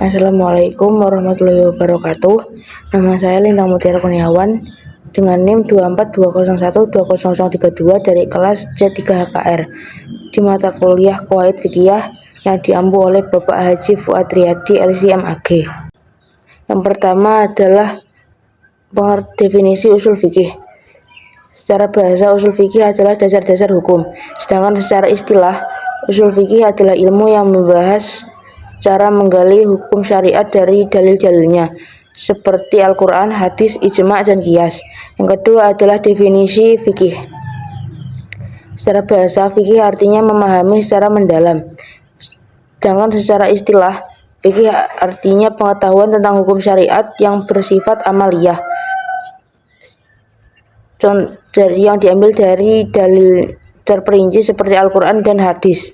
Assalamualaikum warahmatullahi wabarakatuh. Nama saya Lintang Mutiara Kurniawan dengan NIM 24201200032 dari kelas C3HKR di mata kuliah Qawaid Fiqhiyah yang diampu oleh Bapak Haji Fuad Riyadi LC.MAG. Yang pertama adalah definisi usul fikih. Secara bahasa, usul fikih adalah dasar-dasar hukum. Sedangkan secara istilah, usul fikih adalah ilmu yang membahas cara menggali hukum syariat dari dalil-dalilnya, seperti Al-Quran, hadis, ijma', dan qiyas. Yang kedua adalah definisi fikih. Secara bahasa, fikih artinya memahami secara mendalam. Sedangkan secara istilah, fikih artinya pengetahuan tentang hukum syariat yang bersifat amaliyah, yang diambil dari dalil terperinci seperti Al-Quran dan hadis.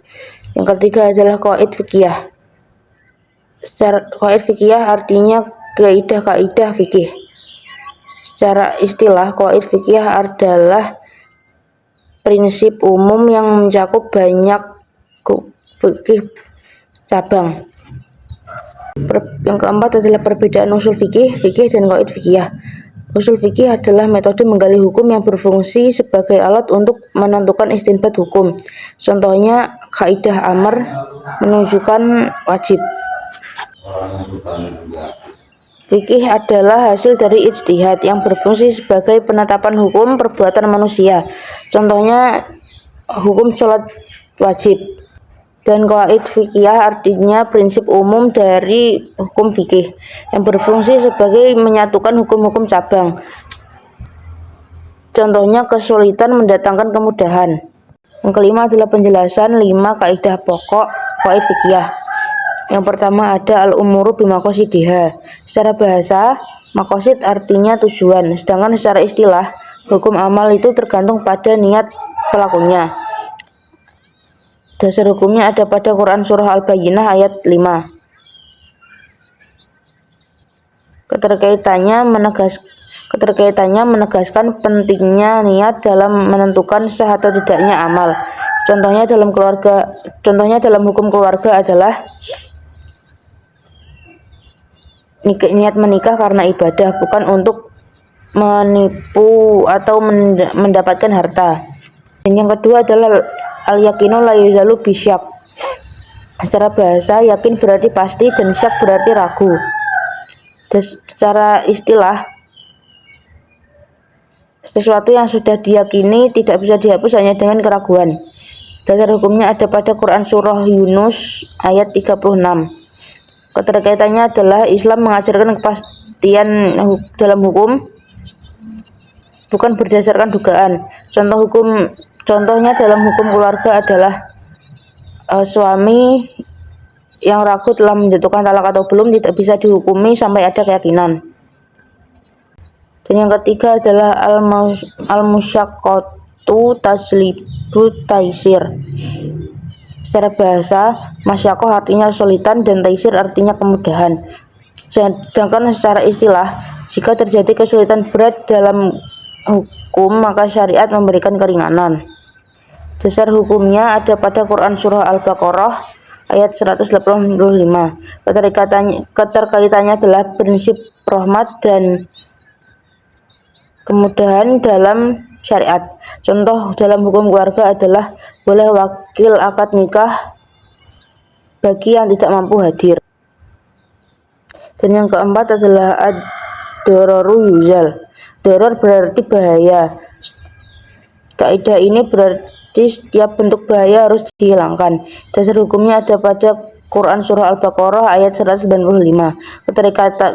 Yang ketiga adalah qawaid fiqhiyah. Secara qawaid fiqhiyah artinya kaidah-kaidah fikih. Secara istilah, qawaid fiqhiyah adalah prinsip umum yang mencakup banyak fikih cabang. Yang keempat adalah perbedaan usul fikih dan qawaid fiqhiyah. Usul fikih adalah metode menggali hukum yang berfungsi sebagai alat untuk menentukan istinbat hukum. Contohnya, kaidah amr menunjukkan wajib. Fikih adalah hasil dari ijtihad yang berfungsi sebagai penetapan hukum perbuatan manusia. Contohnya, hukum sholat wajib. Dan qawaid fiqhiyah artinya prinsip umum dari hukum fikih yang berfungsi sebagai menyatukan hukum-hukum cabang. Contohnya, kesulitan mendatangkan kemudahan. Yang kelima adalah penjelasan 5 kaidah pokok qawaid fiqhiyah. Yang pertama ada al-umuru bimaqasidiha. Secara bahasa, maqasid artinya tujuan, sedangkan secara istilah, hukum amal itu tergantung pada niat pelakunya. Dasar hukumnya ada pada Quran Surah Al-Bayyinah ayat 5. Keterkaitannya menegaskan pentingnya niat dalam menentukan sah atau tidaknya amal. Contohnya dalam hukum keluarga adalah niat menikah karena ibadah, bukan untuk menipu atau mendapatkan harta. Dan yang kedua adalah al-yakinu la yuzalu bisyak. Secara bahasa, yakin berarti pasti dan syak berarti ragu. Dan secara istilah, sesuatu yang sudah diyakini tidak bisa dihapus hanya dengan keraguan. Dasar hukumnya ada pada Quran Surah Yunus ayat 36. Keterkaitannya adalah Islam mengajarkan kepastian dalam hukum, bukan berdasarkan dugaan. Contohnya dalam hukum keluarga adalah suami yang ragu telah menjatuhkan talak atau belum tidak bisa dihukumi sampai ada keyakinan. Dan yang ketiga adalah al-musyaqqatu tajlibu taisir. Secara bahasa, masyaqqah artinya kesulitan dan taisir artinya kemudahan. Sedangkan secara istilah, jika terjadi kesulitan berat dalam hukum, maka syariat memberikan keringanan. Dasar hukumnya ada pada Quran Surah Al-Baqarah ayat 185. Keterkaitannya adalah prinsip rahmat dan kemudahan dalam syariat. Contoh dalam hukum keluarga adalah boleh wakil akad nikah bagi yang tidak mampu hadir. Dan yang keempat adalah ad-dororu yuzal. Doror berarti bahaya. Kaidah ini berarti setiap bentuk bahaya harus dihilangkan. Dasar hukumnya ada pada Quran Surah Al-Baqarah ayat 195.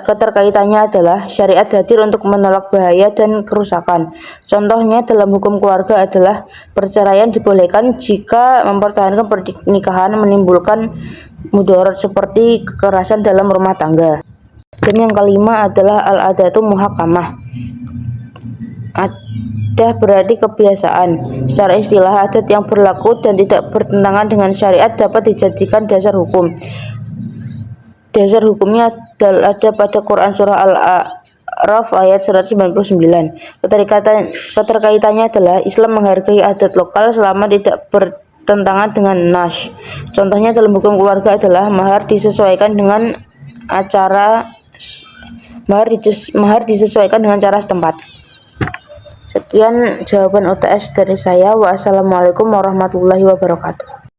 Keterkaitannya adalah syariat hadir untuk menolak bahaya dan kerusakan. Contohnya dalam hukum keluarga adalah perceraian dibolehkan jika mempertahankan pernikahan menimbulkan mudarat seperti kekerasan dalam rumah tangga. Dan yang kelima adalah al-adatu muhakkamah. Adah berarti kebiasaan. Secara istilah, adat yang berlaku dan tidak bertentangan dengan syariat dapat dijadikan dasar hukum. Dasar hukumnya ada pada Quran Surah Al-A'raf ayat 199. Keterkaitannya adalah Islam menghargai adat lokal selama tidak bertentangan dengan nas. Contohnya dalam hukum keluarga adalah mahar disesuaikan dengan mahar disesuaikan dengan cara setempat. Sekian jawaban UTS dari saya. Wassalamualaikum warahmatullahi wabarakatuh.